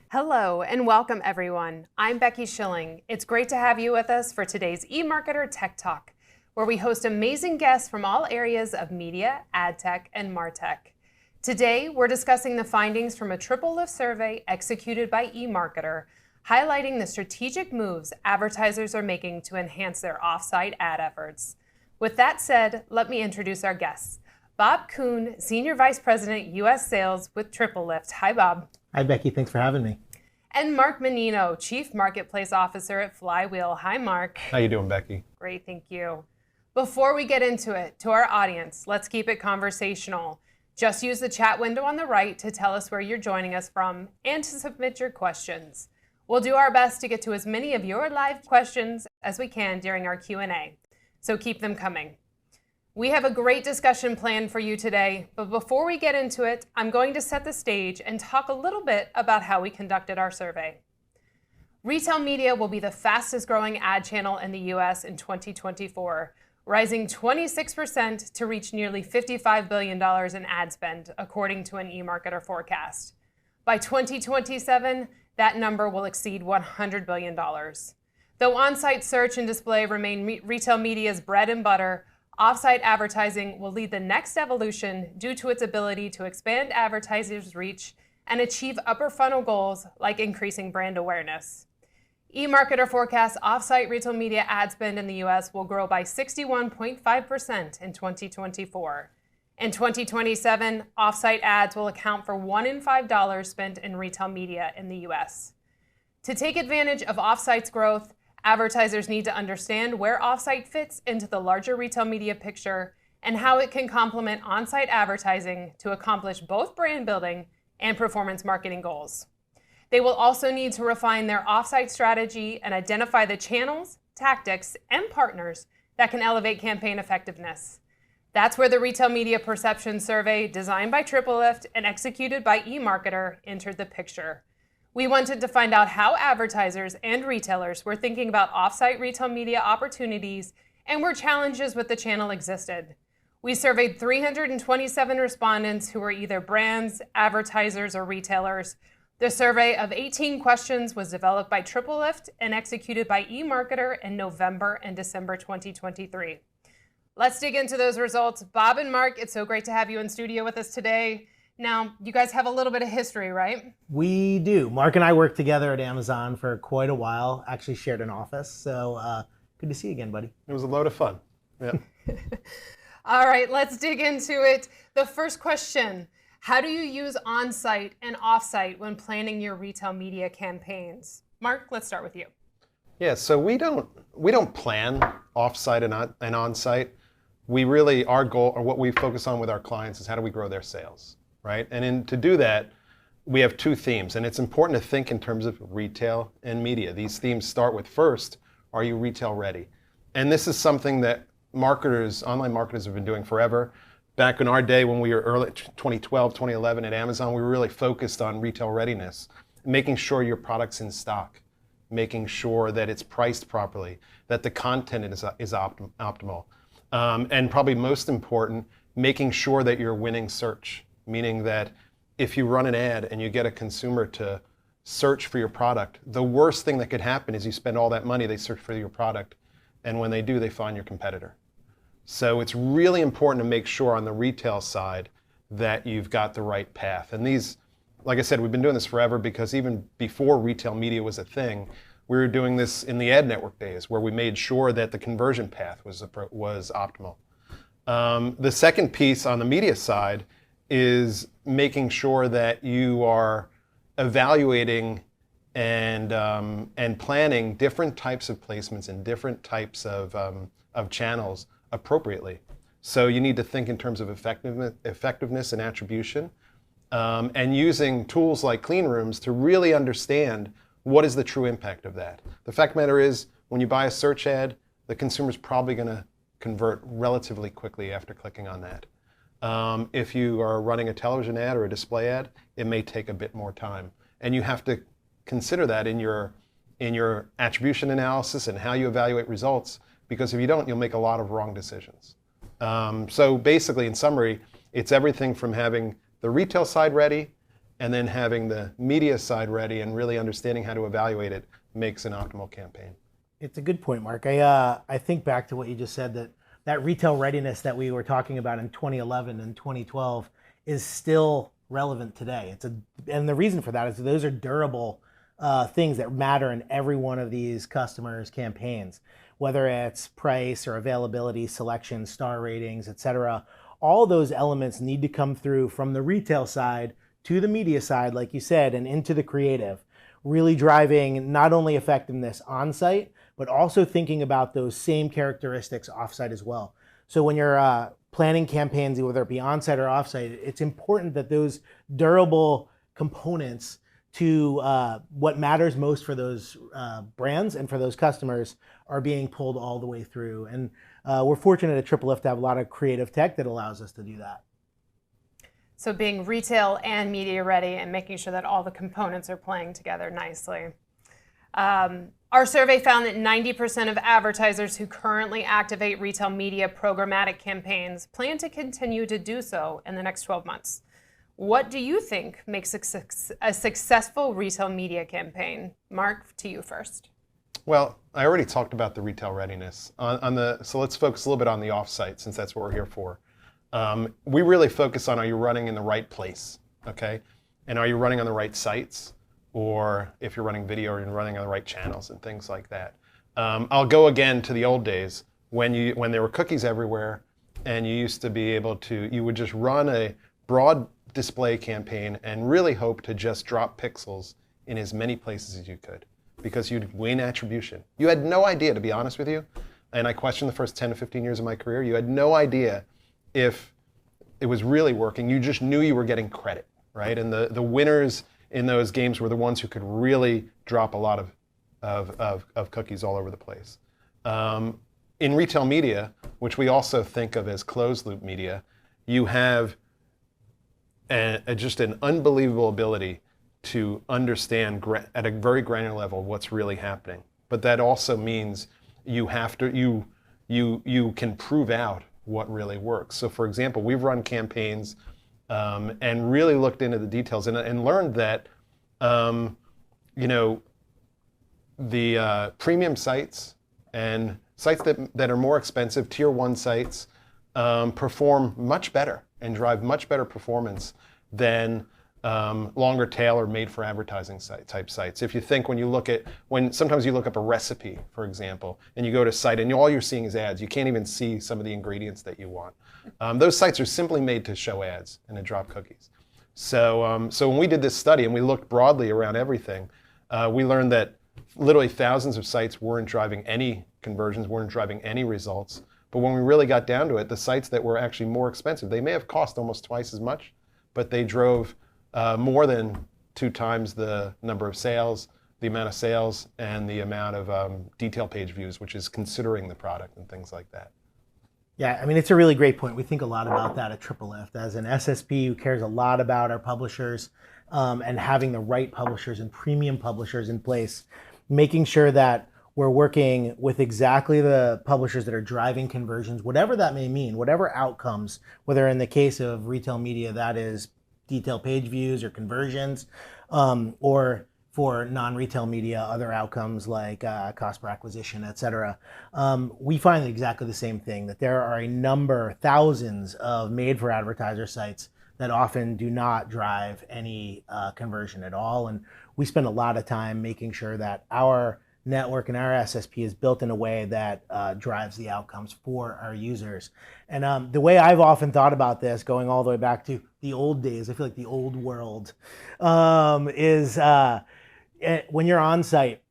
Hello and welcome everyone. I'm Becky Schilling. It's great to have you with us for today's eMarketer Tech Talk, where we host amazing guests from all areas of media, ad tech, and martech. Today, we're discussing the findings from a TripleLift survey executed by eMarketer, highlighting the strategic moves advertisers are making to enhance their off-site ad efforts. With that said, let me introduce our guests. Bob Coon, Senior Vice President, U.S. Sales with TripleLift. Hi, Bob. Hi, Becky. Thanks for having me. And Mark Mannino, Chief Marketplace Officer at Flywheel. Hi, Mark. How you doing, Becky? Great, thank you. Before we get into it, to our audience, let's keep it conversational. Just use the chat window on the right to tell us where you're joining us from and to submit your questions. We'll do our best to get to as many of your live questions as we can during our Q&A, so keep them coming. We have a great discussion planned for you today, but before we get into it, I'm going to set the stage and talk a little bit about how we conducted our survey. Retail media will be the fastest growing ad channel in the US in 2024, rising 26% to reach nearly $55 billion in ad spend, according to an eMarketer forecast. By 2027, that number will exceed $100 billion. Though on-site search and display remain retail media's bread and butter, off-site advertising will lead the next evolution due to its ability to expand advertisers' reach and achieve upper funnel goals like increasing brand awareness. eMarketer forecasts off-site retail media ad spend in the US will grow by 61.5% in 2024. In 2027, off-site ads will account for $1 in $5 spent in retail media in the US. To take advantage of off-site's growth, advertisers need to understand where off-site fits into the larger retail media picture and how it can complement on-site advertising to accomplish both brand building and performance marketing goals. They will also need to refine their off-site strategy and identify the channels, tactics, and partners that can elevate campaign effectiveness. That's where the Retail Media Perception Survey, designed by TripleLift and executed by eMarketer, entered the picture. We wanted to find out how advertisers and retailers were thinking about off-site retail media opportunities and where challenges with the channel existed. We surveyed 327 respondents who were either brands, advertisers, or retailers. The survey of 18 questions was developed by TripleLift and executed by eMarketer in November and December 2023. Let's dig into those results. Bob and Mark, it's so great to have you in studio with us today. Now, you guys have a little bit of history, right? We do. Mark and I worked together at Amazon for quite a while, actually shared an office. So good to see you again, buddy. It was a load of fun. Yeah. All right, let's dig into it. The first question, how do you use on-site and off-site when planning your retail media campaigns? Mark, let's start with you. Yeah, so we don't plan off-site and on-site. We really, our goal, or what we focus on with our clients, is how do we grow their sales, right? And to do that, we have two themes, and it's important to think in terms of retail and media. These themes start with, first, are you retail ready? And this is something that online marketers have been doing forever. Back in our day when we were early, 2012, 2011 at Amazon, we were really focused on retail readiness, making sure your product's in stock, making sure that it's priced properly, that the content is optimal. And probably most important, making sure that you're winning search, meaning that if you run an ad and you get a consumer to search for your product, the worst thing that could happen is you spend all that money, they search for your product, and when they do, they find your competitor. So it's really important to make sure on the retail side that you've got the right path. And these, like I said, we've been doing this forever because even before retail media was a thing, we were doing this in the ad network days where we made sure that the conversion path was optimal. The second piece on the media side is making sure that you are evaluating and planning different types of placements and different types of channels appropriately. So you need to think in terms of effectiveness and attribution, and using tools like clean rooms to really understand what is the true impact of that. The fact of the matter is, when you buy a search ad, the consumer's probably going to convert relatively quickly after clicking on that. If you are running a television ad or a display ad, it may take a bit more time. And you have to consider that in your attribution analysis and how you evaluate results, because if you don't, you'll make a lot of wrong decisions. So basically, in summary, it's everything from having the retail side ready and then having the media side ready and really understanding how to evaluate it makes an optimal campaign. It's a good point, Mark. I think back to what you just said, that retail readiness that we were talking about in 2011 and 2012 is still relevant today. And the reason for that is those are durable things that matter in every one of these customers' campaigns, whether it's price or availability, selection, star ratings, etc. All those elements need to come through from the retail side to the media side, like you said, and into the creative, really driving not only effectiveness on-site, but also thinking about those same characteristics off-site as well. So when you're planning campaigns, whether it be on-site or off-site, it's important that those durable components to what matters most for those brands and for those customers are being pulled all the way through. And we're fortunate at TripleLift to have a lot of creative tech that allows us to do that. So being retail and media ready and making sure that all the components are playing together nicely. Our survey found that 90% of advertisers who currently activate retail media programmatic campaigns plan to continue to do so in the next 12 months. What do you think makes a successful retail media campaign? Mark, to you first. Well, I already talked about the retail readiness. So let's focus a little bit on the offsite, since that's what we're here for. We really focus on, are you running in the right place, okay? And are you running on the right sites? Or if you're running video, are you running on the right channels and things like that? I'll go again to the old days when there were cookies everywhere, and you used to be able to, you would just run a broad display campaign and really hope to just drop pixels in as many places as you could, because you'd win attribution. You had no idea, to be honest with you, and I questioned the first 10 to 15 years of my career, you had no idea if it was really working. You just knew you were getting credit, right? And the winners in those games were the ones who could really drop a lot of cookies all over the place. In retail media, which we also think of as closed loop media, you have just an unbelievable ability to understand at a very granular level what's really happening. But that also means you have to, you can prove out what really works. So for example, we've run campaigns and really looked into the details and learned that, the premium sites and sites that are more expensive, tier 1 sites, perform much better and drive much better performance than longer tail or made for advertising type sites. If you think sometimes you look up a recipe, for example, and you go to a site and all you're seeing is ads, you can't even see some of the ingredients that you want. Those sites are simply made to show ads and to drop cookies. So when we did this study and we looked broadly around everything, we learned that literally thousands of sites weren't driving any conversions, weren't driving any results. But when we really got down to it, the sites that were actually more expensive, they may have cost almost twice as much, but they drove more than 2 times the number of sales, the amount of sales, and the amount of detail page views, which is considering the product and things like that. Yeah, I mean, it's a really great point. We think a lot about that at TripleLift. As an SSP who cares a lot about our publishers and having the right publishers and premium publishers in place, making sure that we're working with exactly the publishers that are driving conversions, whatever that may mean, whatever outcomes, whether in the case of retail media, that is detail page views or conversions, or for non-retail media, other outcomes like cost per acquisition, et cetera. We find exactly the same thing, that there are a number, thousands of made-for-advertiser sites that often do not drive any conversion at all. And we spend a lot of time making sure that our network and our SSP is built in a way that drives the outcomes for our users. And the way I've often thought about this, going all the way back to the old days, I feel like the old world, is when you're on site,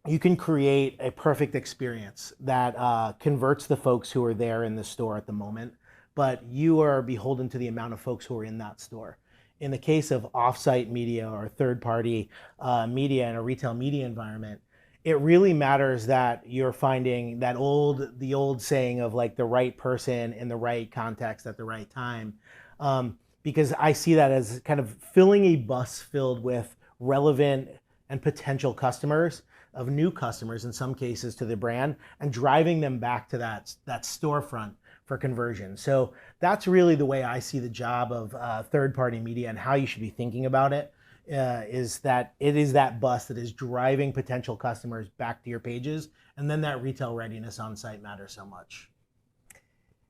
you can create a perfect experience that converts the folks who are there in the store at the moment, but you are beholden to the amount of folks who are in that store. In the case of off-site media or third-party media in a retail media environment, it really matters that you're finding the old saying of like the right person in the right context at the right time, because I see that as kind of filling a bus filled with relevant and potential customers, of new customers in some cases to the brand, and driving them back to that storefront for conversion. So that's really the way I see the job of third-party media and how you should be thinking about it. is that it is that bus that is driving potential customers back to your pages, and then that retail readiness on site matters so much.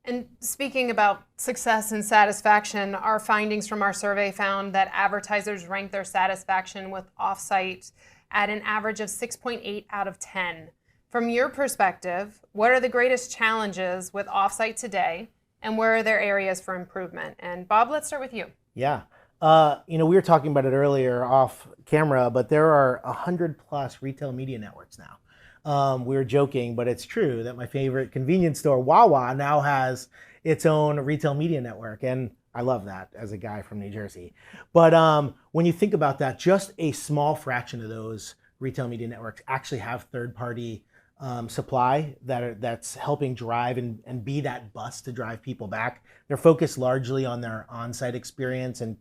And speaking about success and satisfaction, our findings from our survey found that advertisers rank their satisfaction with offsite at an average of 6.8 out of 10. From your perspective, what are the greatest challenges with offsite today, and where are there areas for improvement? And Bob, let's start with you. Yeah. We were talking about it earlier off camera, but there are 100 plus retail media networks now. We were joking, but it's true that my favorite convenience store, Wawa, now has its own retail media network. And I love that as a guy from New Jersey. But when you think about that, just a small fraction of those retail media networks actually have third-party supply that's helping drive and be that bus to drive people back. They're focused largely on their on-site experience and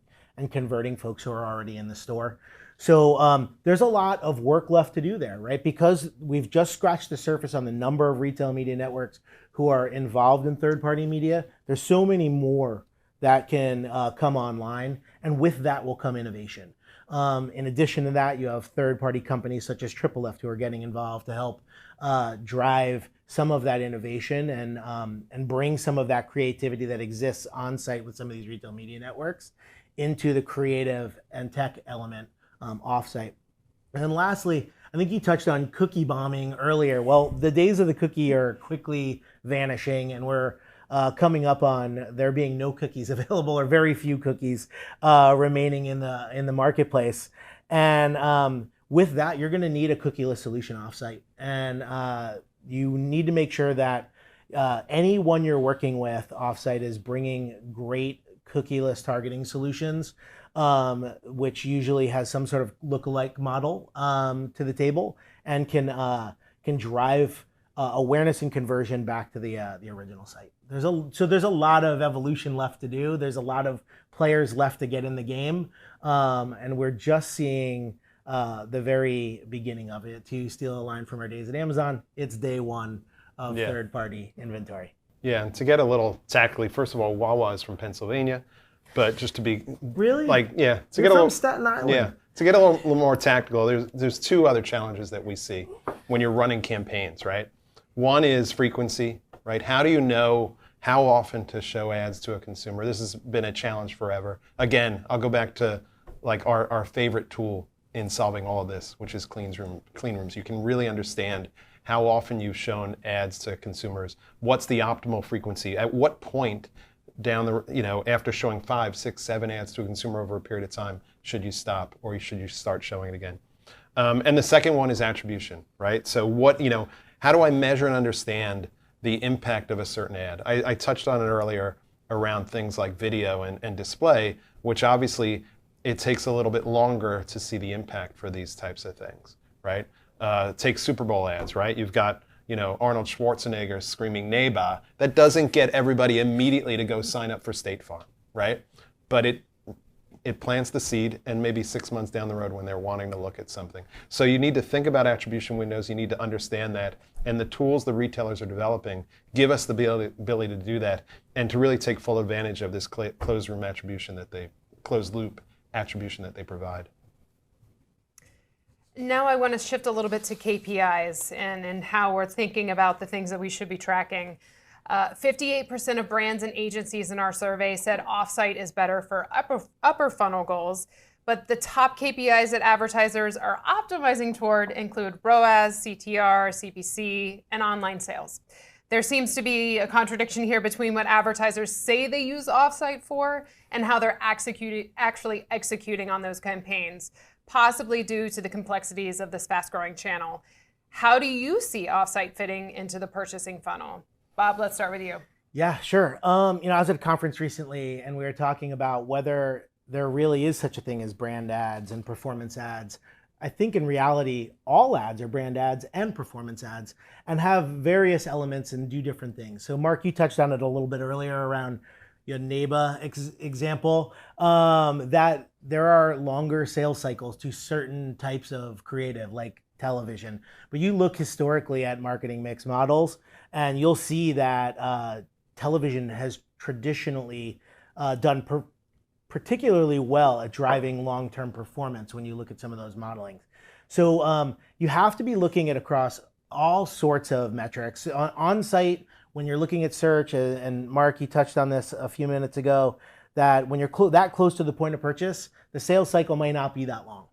converting folks who are already in the store. So there's a lot of work left to do there, right? Because we've just scratched the surface on the number of retail media networks who are involved in third-party media. There's so many more that can come online, and with that will come innovation. In addition to that, you have third-party companies such as TripleLift who are getting involved to help drive some of that innovation and bring some of that creativity that exists on site with some of these retail media networks into the creative and tech element offsite. And then lastly, I think you touched on cookie bombing earlier. Well, the days of the cookie are quickly vanishing, and we're coming up on there being no cookies available, or very few cookies remaining in the marketplace. And with that, you're going to need a cookieless solution offsite, and you need to make sure that anyone you're working with offsite is bringing great cookieless targeting solutions, which usually has some sort of lookalike model to the table, and can drive awareness and conversion back to the original site. There's a lot of evolution left to do. There's a lot of players left to get in the game, and we're just seeing the very beginning of it. To steal a line from our days at Amazon, it's day one of third-party inventory. Yeah, and to get a little tactically, first of all, Wawa is from Pennsylvania, but just to be really to You're get a little Staten Island. Yeah, to get a little more tactical, there's two other challenges that we see when you're running campaigns, right? One is frequency, right? How do you know how often to show ads to a consumer? This has been a challenge forever. Again, I'll go back to like our favorite tool in solving all of this, which is clean rooms. You can really understand how often you've shown ads to consumers. What's the optimal frequency? At what point down the, after showing 5, 6, 7 ads to a consumer over a period of time, should you stop, or should you start showing it again? And the second one is attribution, right? So how do I measure and understand the impact of a certain ad? I touched on it earlier around things like video and display, which obviously it takes a little bit longer to see the impact for these types of things, right? Take Super Bowl ads, right? You've got Arnold Schwarzenegger screaming "Neighbor." That doesn't get everybody immediately to go sign up for State Farm, right? But it plants the seed, and maybe 6 months down the road when they're wanting to look at something. So you need to think about attribution windows. You need to understand that, and the tools the retailers are developing give us the ability to do that, and to really take full advantage of this closed loop attribution that they provide. Now I want to shift a little bit to KPIs and how we're thinking about the things that we should be tracking. 58% of brands and agencies in our survey said offsite is better for upper funnel goals, but the top KPIs that advertisers are optimizing toward include ROAS, CTR, CPC, and online sales. There seems to be a contradiction here between what advertisers say they use offsite for and how they're actually executing on those campaigns, possibly due to the complexities of this fast-growing channel. How do you see offsite fitting into the purchasing funnel? Bob, let's start with you. Yeah, sure. I was at a conference recently, and we were talking about whether there really is such a thing as brand ads and performance ads. I think in reality, all ads are brand ads and performance ads, and have various elements and do different things. So Mark, you touched on it a little bit earlier around your neighbor example, that there are longer sales cycles to certain types of creative, like television. But you look historically at marketing mix models, and you'll see that television has traditionally done particularly well at driving long-term performance when you look at some of those modelings. So you have to be looking at across all sorts of metrics. On-site, when you're looking at search, and Mark, you touched on this a few minutes ago, that when you're that close to the point of purchase, the sales cycle may not be that long.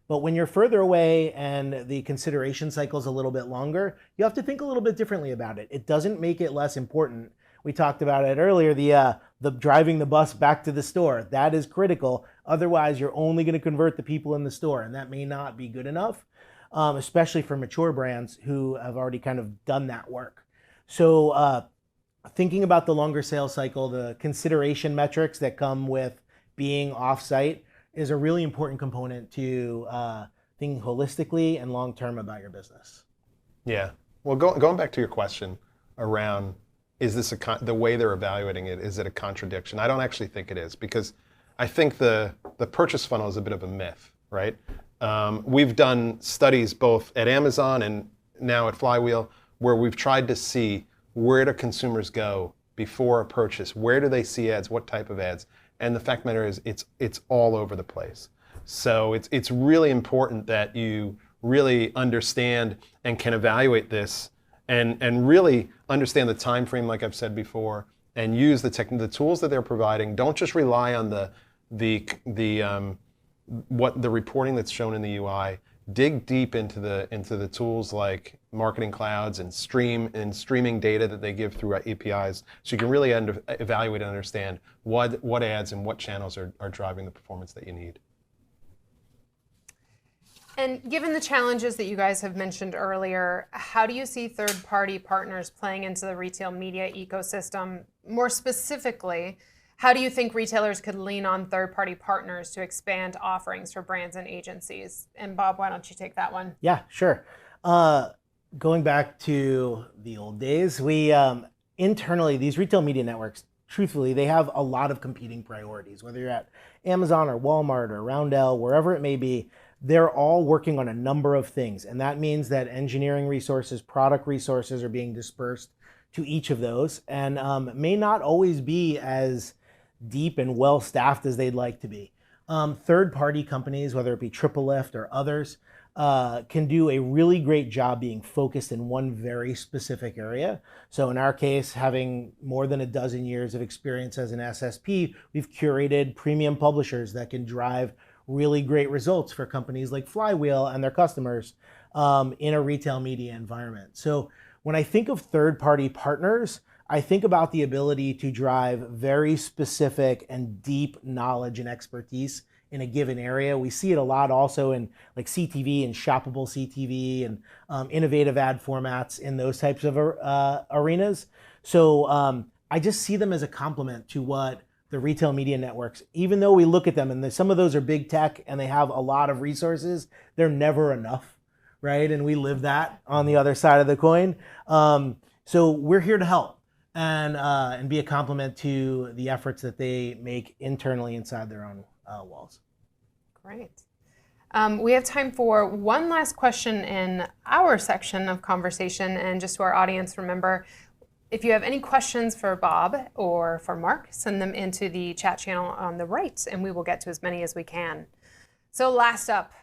But when you're further away and the consideration cycle is a little bit longer, you have to think a little bit differently about it. It doesn't make it less important. We talked about it earlier, the driving the bus back to the store. That is critical. Otherwise, you're only going to convert the people in the store, and that may not be good enough, especially for mature brands who have already kind of done that work. So thinking about the longer sales cycle, the consideration metrics that come with being off-site is a really important component to thinking holistically and long-term about your business. Yeah. Well, going back to your question around, is this the way they're evaluating it, is it a contradiction? I don't actually think it is, because I think the purchase funnel is a bit of a myth, right? We've done studies both at Amazon and now at Flywheel where we've tried to see where do consumers go before a purchase, where do they see ads, what type of ads, and the fact of the matter is it's all over the place. So it's really important that you really understand and can evaluate this and really understand the time frame, like I've said before, and use the tools that they're providing. Don't just rely on the reporting that's shown in the UI. Dig deep into the tools like marketing clouds and streaming data that they give through APIs, so you can really evaluate and understand what ads and what channels are driving the performance that you need. And given the challenges that you guys have mentioned earlier, how do you see third-party partners playing into the retail media ecosystem? More specifically, how do you think retailers could lean on third-party partners to expand offerings for brands and agencies? And Bob, why don't you take that one? Yeah, sure. Going back to the old days, we internally, these retail media networks, truthfully, they have a lot of competing priorities. Whether you're at Amazon or Walmart or Roundel, wherever it may be, they're all working on a number of things. And that means that engineering resources, product resources are being dispersed to each of those, and may not always be as deep and well-staffed as they'd like to be. Third-party companies, whether it be TripleLift or others, can do a really great job being focused in one very specific area. So in our case, having more than a dozen years of experience as an SSP, we've curated premium publishers that can drive really great results for companies like Flywheel and their customers in a retail media environment. So when I think of third-party partners, I think about the ability to drive very specific and deep knowledge and expertise in a given area. We see it a lot also in like CTV and shoppable CTV and innovative ad formats in those types of arenas. So I just see them as a complement to what the retail media networks, even though we look at them and some of those are big tech and they have a lot of resources, they're never enough, right? And we live that on the other side of the coin. So we're here to help and be a complement to the efforts that they make internally inside their own walls. Great. We have time for one last question in our section of conversation. And just to our audience, remember, if you have any questions for Bob or for Mark, send them into the chat channel on the right, and we will get to as many as we can. So last up,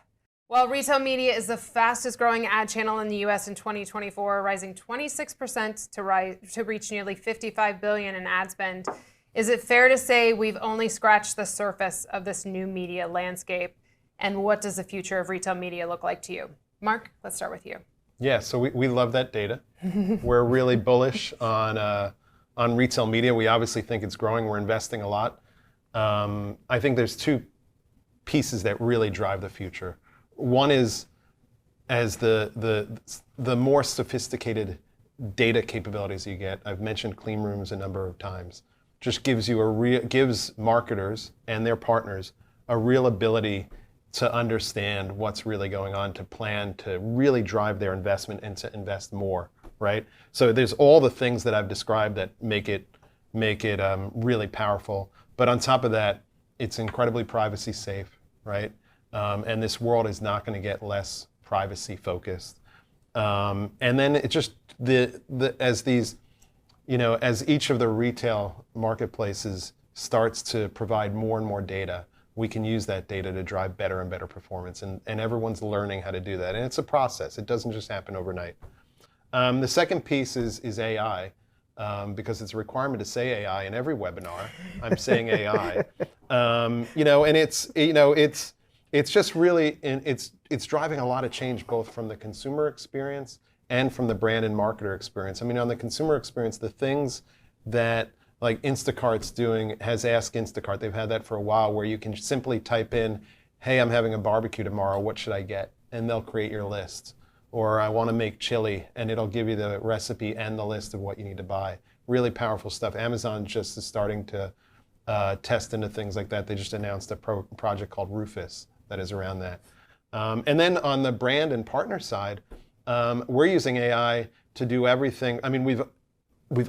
while retail media is the fastest growing ad channel in the US in 2024, rising 26% to reach nearly $55 billion in ad spend, is it fair to say we've only scratched the surface of this new media landscape? And what does the future of retail media look like to you? Mark, let's start with you. Yeah, so we love that data. We're really bullish on retail media. We obviously think it's growing. We're investing a lot. I think there's two pieces that really drive the future. One is as the more sophisticated data capabilities you get. I've mentioned clean rooms a number of times. Just gives marketers and their partners a real ability to understand what's really going on, to plan, to really drive their investment and to invest more, right? So there's all the things that I've described that make it really powerful. But on top of that, it's incredibly privacy safe, right? And this world is not going to get less privacy focused. And then it just as each of the retail marketplaces starts to provide more and more data, we can use that data to drive better and better performance. And everyone's learning how to do that. And it's a process. It doesn't just happen overnight. The second piece is AI, because it's a requirement to say AI in every webinar. I'm saying AI. And it's just really, it's driving a lot of change both from the consumer experience and from the brand and marketer experience. I mean, on the consumer experience, the things that like Instacart's doing has Ask Instacart. They've had that for a while, where you can simply type in, hey, I'm having a barbecue tomorrow, what should I get? And they'll create your list. Or I want to make chili, and it'll give you the recipe and the list of what you need to buy. Really powerful stuff. Amazon just is starting to test into things like that. They just announced a project called Rufus that is around that. And then on the brand and partner side, we're using AI to do everything. I mean, we've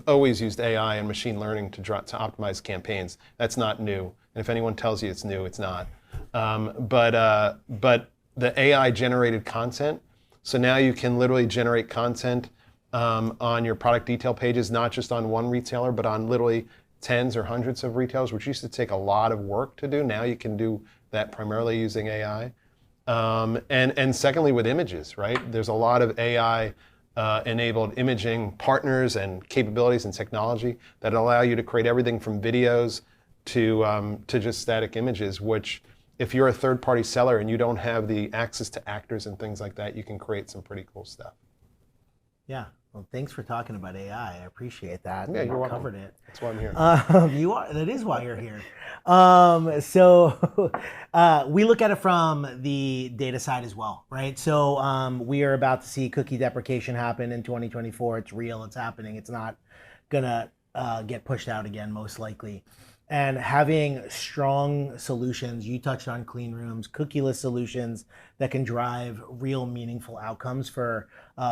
always used AI and machine learning to optimize campaigns. That's not new. And if anyone tells you it's new, it's not. But the AI generated content. So now you can literally generate content on your product detail pages, not just on one retailer, but on literally tens or hundreds of retailers, which used to take a lot of work to do. Now you can do that primarily using AI. And secondly, with images, right? There's a lot of AI enabled imaging partners and capabilities and technology that allow you to create everything from videos to just static images, which if you're a third-party seller and you don't have the access to actors and things like that, you can create some pretty cool stuff. Yeah. Well, thanks for talking about AI. I appreciate that. Yeah, you're welcome. Covered it. That's why I'm here. That is why you're here. So we look at it from the data side as well, right? So we are about to see cookie deprecation happen in 2024. It's real. It's happening. It's not gonna get pushed out again, most likely. And having strong solutions, you touched on clean rooms, cookieless solutions that can drive real meaningful outcomes for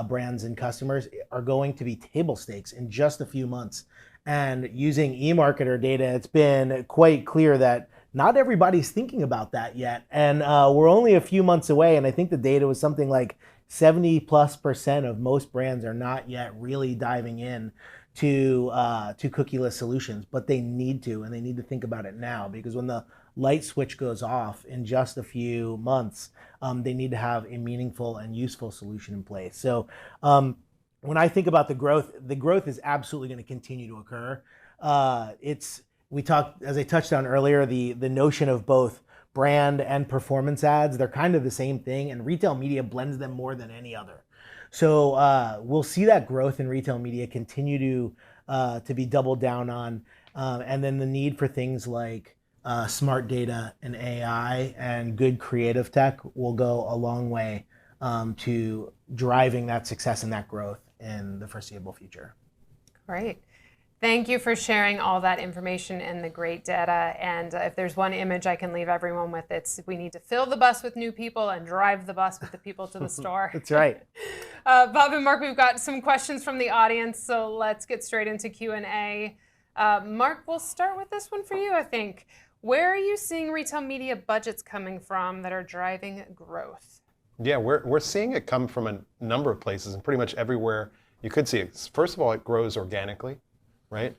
brands and customers are going to be table stakes in just a few months. And using eMarketer data, it's been quite clear that not everybody's thinking about that yet. And we're only a few months away. And I think the data was something like 70+% of most brands are not yet really diving in to cookieless solutions, but they need to, and they need to think about it now, because when the light switch goes off in just a few months, they need to have a meaningful and useful solution in place. So when I think about the growth is absolutely going to continue to occur. We talked, as I touched on earlier, the notion of both brand and performance ads, they're kind of the same thing, and retail media blends them more than any other. So we'll see that growth in retail media continue to be doubled down on, and then the need for things like smart data and AI and good creative tech will go a long way to driving that success and that growth in the foreseeable future. Great. Thank you for sharing all that information and the great data. And if there's one image I can leave everyone with, it's we need to fill the bus with new people and drive the bus with the people to the store. That's right. Bob and Mark, we've got some questions from the audience, so let's get straight into Q&A. Mark, we'll start with this one for you, I think. Where are you seeing retail media budgets coming from that are driving growth? Yeah, we're seeing it come from a number of places and pretty much everywhere you could see it. First of all, it grows organically. Right?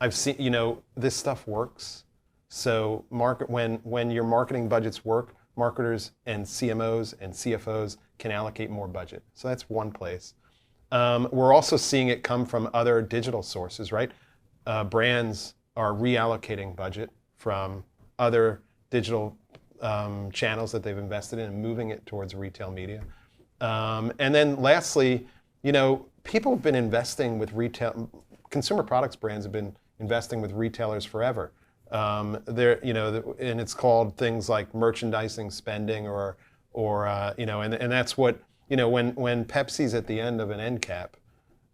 I've seen, this stuff works. So when your marketing budgets work, marketers and CMOs and CFOs can allocate more budget. So that's one place. We're also seeing it come from other digital sources, right? Brands are reallocating budget from other digital channels that they've invested in and moving it towards retail media. And then lastly, people have been investing with consumer products brands have been investing with retailers forever. And it's called things like merchandising spending and that's what, when Pepsi's at the end of an end cap,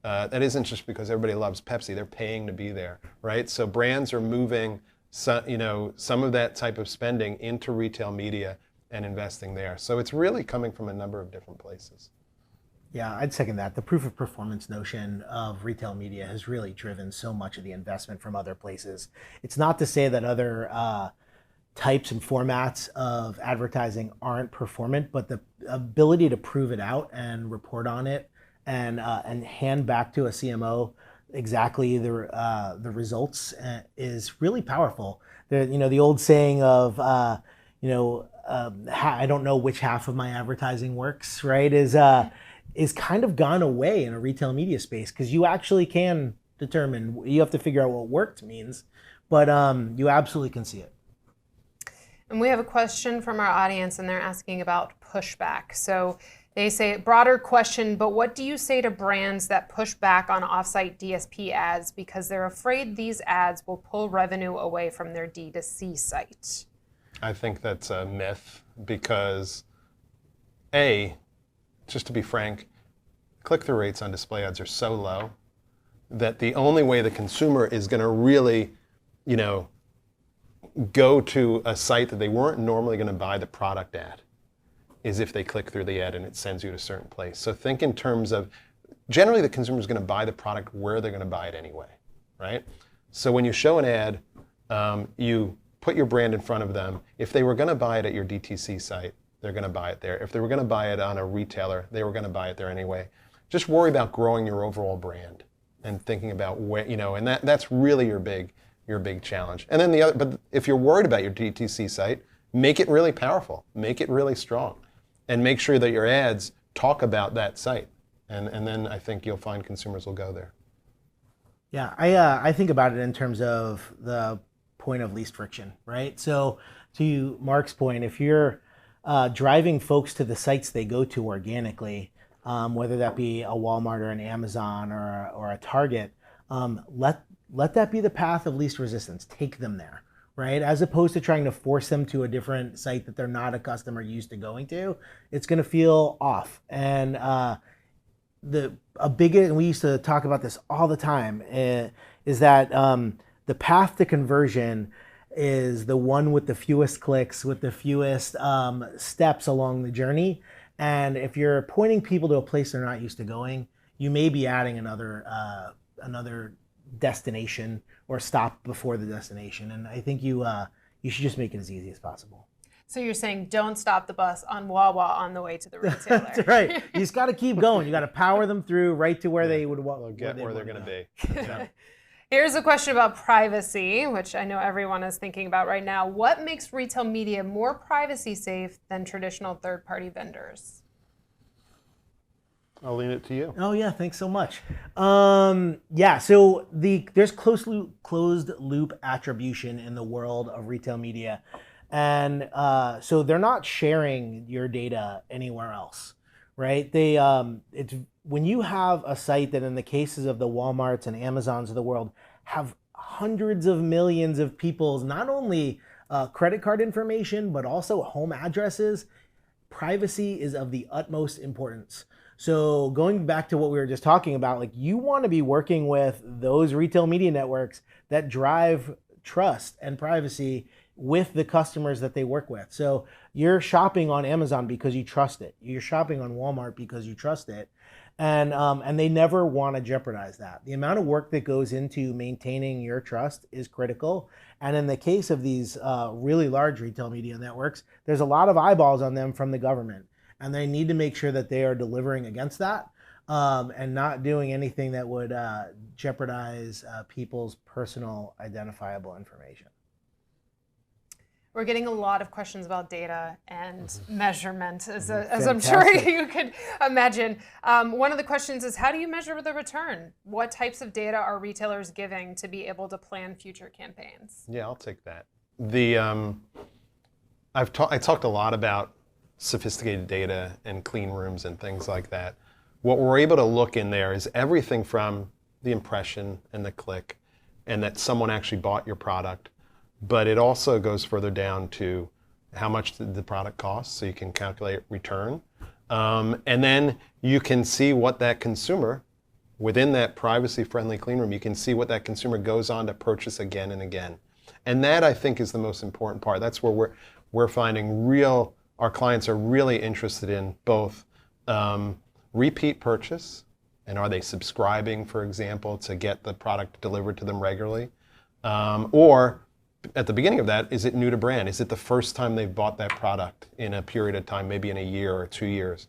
that isn't just because everybody loves Pepsi, they're paying to be there, right? So brands are moving some of that type of spending into retail media and investing there. So it's really coming from a number of different places. Yeah, I'd second that. The proof of performance notion of retail media has really driven so much of the investment from other places. It's not to say that other types and formats of advertising aren't performant, but the ability to prove it out and report on it and hand back to a CMO exactly the results is really powerful. The old saying of I don't know which half of my advertising works, right? Is kind of gone away in a retail media space, because you actually can determine. You have to figure out what worked means, but you absolutely can see it. And we have a question from our audience, and they're asking about pushback. So they say, broader question, but what do you say to brands that push back on offsite DSP ads because they're afraid these ads will pull revenue away from their D2C site? I think that's a myth because, A, just to be frank, click-through rates on display ads are so low that the only way the consumer is going to really, go to a site that they weren't normally going to buy the product at is if they click through the ad and it sends you to a certain place. So think in terms of, generally the consumer is going to buy the product where they're going to buy it anyway, right? So when you show an ad, you put your brand in front of them. If they were going to buy it at your DTC site, they're going to buy it there. If they were going to buy it on a retailer, they were going to buy it there anyway. Just worry about growing your overall brand and thinking about where, and that's really your big challenge. And then but if you're worried about your DTC site, make it really powerful, make it really strong, and make sure that your ads talk about that site. And then I think you'll find consumers will go there. Yeah, I think about it in terms of the point of least friction, right? So to Mark's point, if you're driving folks to the sites they go to organically, whether that be a Walmart or an Amazon or a Target, let that be the path of least resistance. Take them there, right? As opposed to trying to force them to a different site that they're not a customer used to going to. It's going to feel off. And we used to talk about this all the time, is that the path to conversion is the one with the fewest clicks, with the fewest steps along the journey. And if you're pointing people to a place they're not used to going, you may be adding another destination or stop before the destination. And I think you should just make it as easy as possible. So you're saying don't stop the bus on Wawa on the way to the retailer. That's right. You just got to keep going. You got to power them through right to where they would get where they're going to be. Yeah. Here's a question about privacy, which I know everyone is thinking about right now. What makes retail media more privacy safe than traditional third-party vendors? I'll lean it to you. Oh yeah, thanks so much. So there's closed loop attribution in the world of retail media, and so they're not sharing your data anywhere else, right? It's when you have a site that, in the cases of the Walmarts and Amazons of the world, have hundreds of millions of people's not only credit card information but also home addresses, privacy is of the utmost importance. So going back to what we were just talking about, like, you want to be working with those retail media networks that drive trust and privacy with the customers that they work with. So you're shopping on Amazon because you trust it. You're shopping on Walmart because you trust it. And they never want to jeopardize that. The amount of work that goes into maintaining your trust is critical. And in the case of these really large retail media networks, there's a lot of eyeballs on them from the government. And they need to make sure that they are delivering against that and not doing anything that would jeopardize people's personal identifiable information. We're getting a lot of questions about data and measurement, as I'm sure you could imagine. One of the questions is, how do you measure the return? What types of data are retailers giving to be able to plan future campaigns? Yeah, I'll take that. I talked a lot about sophisticated data and clean rooms and things like that. What we're able to look in there is everything from the impression and the click, and that someone actually bought your product, but it also goes further down to how much did the product cost, so you can calculate return. And then you can see what that consumer, within that privacy-friendly clean room, you can see what that consumer goes on to purchase again and again. And that, I think, is the most important part. That's where we're finding our clients are really interested in both repeat purchase, and are they subscribing, for example, to get the product delivered to them regularly, or at the beginning of that, is it new to brand? Is it the first time they've bought that product in a period of time, maybe in a year or 2 years,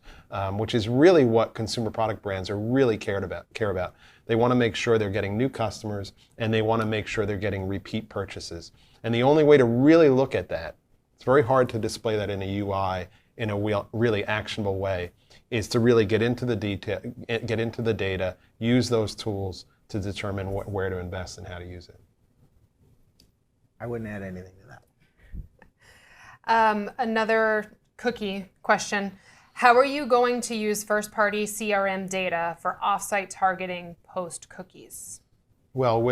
which is really what consumer product brands are really care about. They want to make sure they're getting new customers, and they want to make sure they're getting repeat purchases. And the only way to really look at that, it's very hard to display that in a UI in a really actionable way, is to really get into the detail, get into the data, use those tools to determine where to invest and how to use it. I wouldn't add anything to that. Another cookie question. How are you going to use first-party CRM data for offsite targeting post-cookies? Well,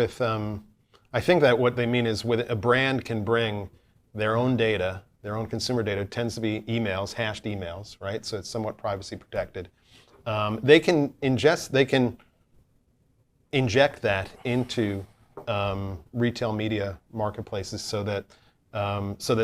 I think that what they mean is with a brand can bring their own data, their own consumer data. It tends to be emails, hashed emails, right? So it's somewhat privacy protected. They can inject that into retail media marketplaces so that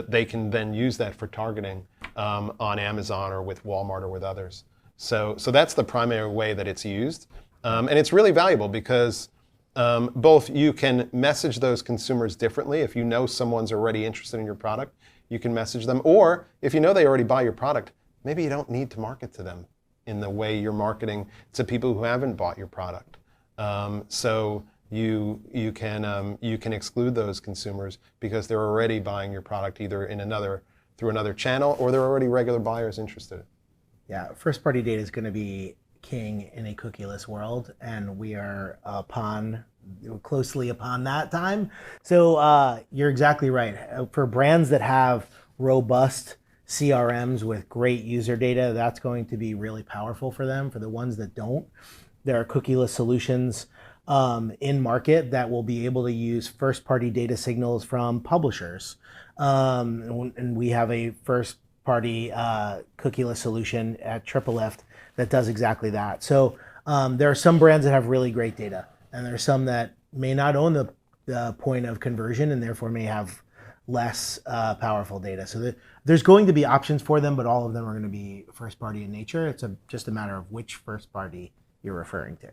they can then use that for targeting on Amazon or with Walmart or with others. So that's the primary way that it's used, and it's really valuable because both you can message those consumers differently. If you know someone's already interested in your product, you can message them, or if you know they already buy your product, maybe you don't need to market to them in the way you're marketing to people who haven't bought your product. So you can exclude those consumers because they're already buying your product either through another channel, or they're already regular buyers interested. Yeah, first-party data is going to be king in a cookieless world, and we are closely upon that time. So you're exactly right. For brands that have robust CRMs with great user data, that's going to be really powerful for them. For the ones that don't, there are cookieless solutions in market that will be able to use first-party data signals from publishers. And we have a first-party cookieless solution at TripleLift that does exactly that. So there are some brands that have really great data, and there are some that may not own the point of conversion and therefore may have less powerful data. So there's going to be options for them, but all of them are going to be first-party in nature. It's just a matter of which first-party you're referring to.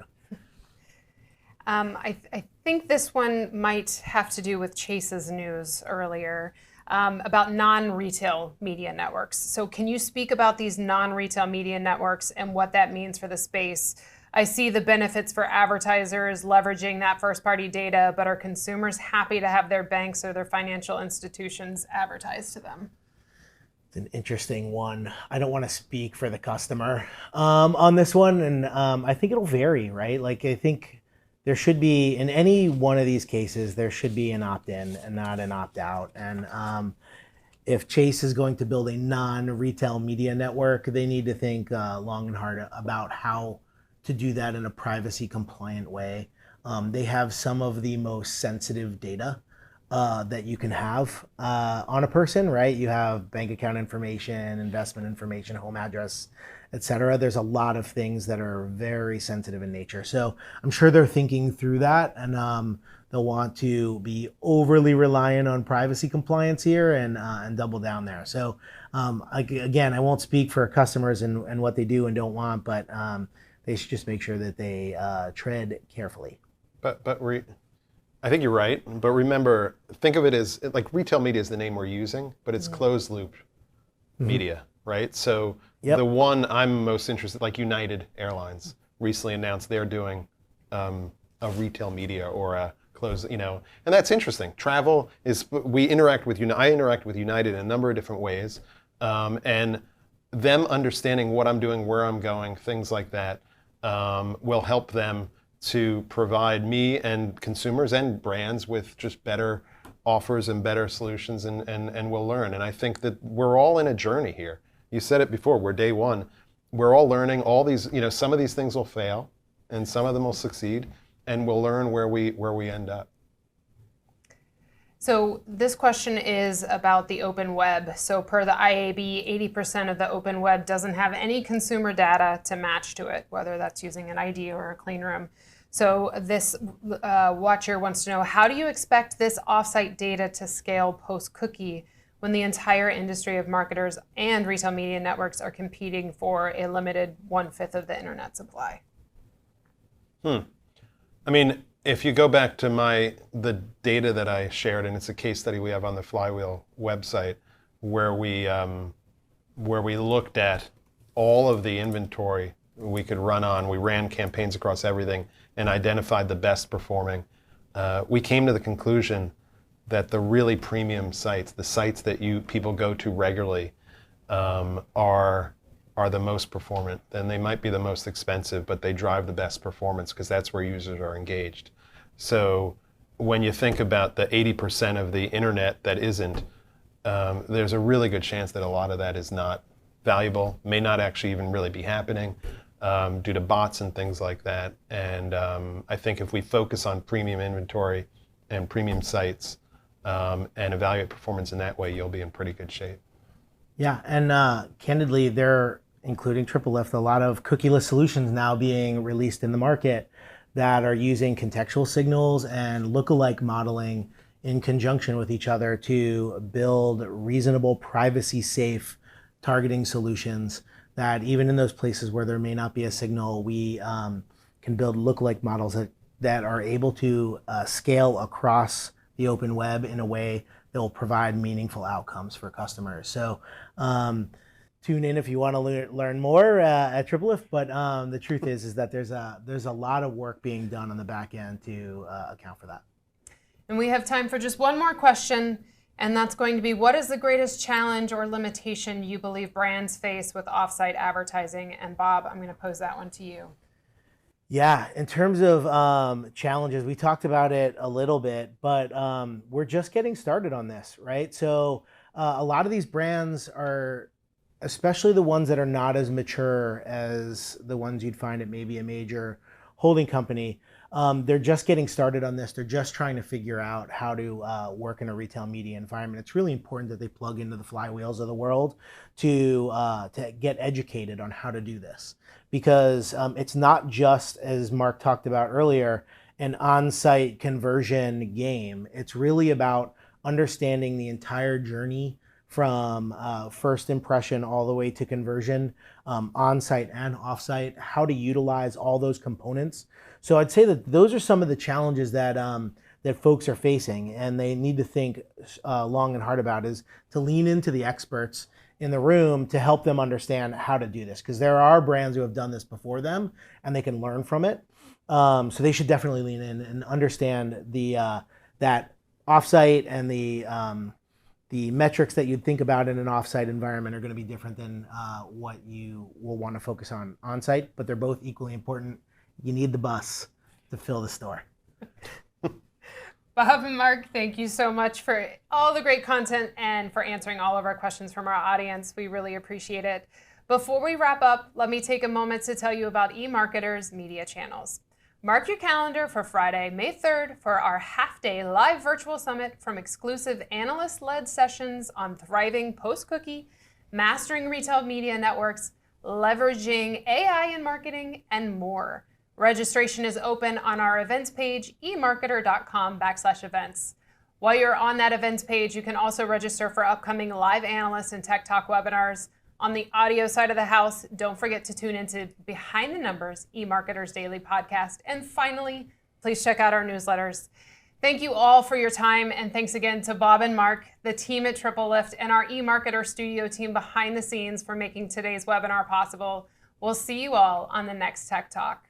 I think this one might have to do with Chase's news earlier about non-retail media networks. So can you speak about these non-retail media networks and what that means for the space? I see the benefits for advertisers leveraging that first-party data, but are consumers happy to have their banks or their financial institutions advertise to them? It's an interesting one. I don't want to speak for the customer on this one, and I think it'll vary, right? Like, I think there should be, in any one of these cases, there should be an opt-in and not an opt-out. And if Chase is going to build a non-retail media network, they need to think long and hard about how to do that in a privacy compliant way. They have some of the most sensitive data that you can have on a person, right? You have bank account information, investment information, home address, etc. There's a lot of things that are very sensitive in nature. So I'm sure they're thinking through that, and they'll want to be overly reliant on privacy compliance here and double down there. So again, I won't speak for customers and what they do and don't want, but they should just make sure that they tread carefully. I think you're right, but remember, think of it as, like, retail media is the name we're using, but it's closed loop media, right? So the one I'm most interested, like United Airlines recently announced they're doing a retail media or a closed, and that's interesting. Travel is, I interact with United in a number of different ways, and them understanding what I'm doing, where I'm going, things like that, will help them to provide me and consumers and brands with just better offers and better solutions, and we'll learn. And I think that we're all in a journey here. You said it before, we're day one. We're all learning all these, some of these things will fail and some of them will succeed, and we'll learn where we end up. So this question is about the open web. So per the IAB, 80% of the open web doesn't have any consumer data to match to it, whether that's using an ID or a clean room. So this watcher wants to know, how do you expect this offsite data to scale post-cookie when the entire industry of marketers and retail media networks are competing for a limited 1/5 of the internet supply? I mean, if you go back to the data that I shared, and it's a case study we have on the Flywheel website, where we looked at all of the inventory we could run on. We ran campaigns across everything and identified the best performing. We came to the conclusion that the really premium sites, the sites that people go to regularly, are the most performant. And they might be the most expensive, but they drive the best performance because that's where users are engaged. So when you think about the 80% of the internet that isn't, there's a really good chance that a lot of that is not valuable, may not actually even really be happening due to bots and things like that. And I think if we focus on premium inventory and premium sites and evaluate performance in that way, you'll be in pretty good shape. Yeah, and candidly, they're including TripleLift, a lot of cookieless solutions now being released in the market that are using contextual signals and lookalike modeling in conjunction with each other to build reasonable, privacy-safe targeting solutions that even in those places where there may not be a signal, we can build lookalike models that are able to scale across the open web in a way that will provide meaningful outcomes for customers. So tune in if you want to learn more at TripleLift, but the truth is that there's a lot of work being done on the back end to account for that. And we have time for just one more question, and that's going to be, what is the greatest challenge or limitation you believe brands face with offsite advertising? And Bob, I'm going to pose that one to you. Yeah, in terms of challenges, we talked about it a little bit, but we're just getting started on this, right? So a lot of these brands are, especially the ones that are not as mature as the ones you'd find at maybe a major holding company, they're just getting started on this. They're just trying to figure out how to work in a retail media environment. It's really important that they plug into the Flywheels of the world to get educated on how to do this. Because it's not just, as Mark talked about earlier, an on-site conversion game. It's really about understanding the entire journey from first impression all the way to conversion, on-site and off-site, how to utilize all those components. So I'd say that those are some of the challenges that that folks are facing, and they need to think long and hard about, is to lean into the experts in the room to help them understand how to do this, because there are brands who have done this before them and they can learn from it. So they should definitely lean in and understand that offsite and the metrics that you'd think about in an offsite environment are going to be different than what you will want to focus on onsite, but they're both equally important. You need the bus to fill the store. Bob and Mark, thank you so much for all the great content and for answering all of our questions from our audience. We really appreciate it. Before we wrap up, let me take a moment to tell you about eMarketer's media channels. Mark your calendar for Friday, May 3rd for our half-day live virtual summit from exclusive analyst-led sessions on thriving post-cookie, mastering retail media networks, leveraging AI in marketing, and more. Registration is open on our events page, emarketer.com/events. While you're on that events page, you can also register for upcoming live analyst and tech talk webinars. On the audio side of the house, don't forget to tune into Behind the Numbers, eMarketer's daily podcast. And finally, please check out our newsletters. Thank you all for your time, and thanks again to Bob and Mark, the team at TripleLift, and our eMarketer studio team behind the scenes for making today's webinar possible. We'll see you all on the next Tech Talk.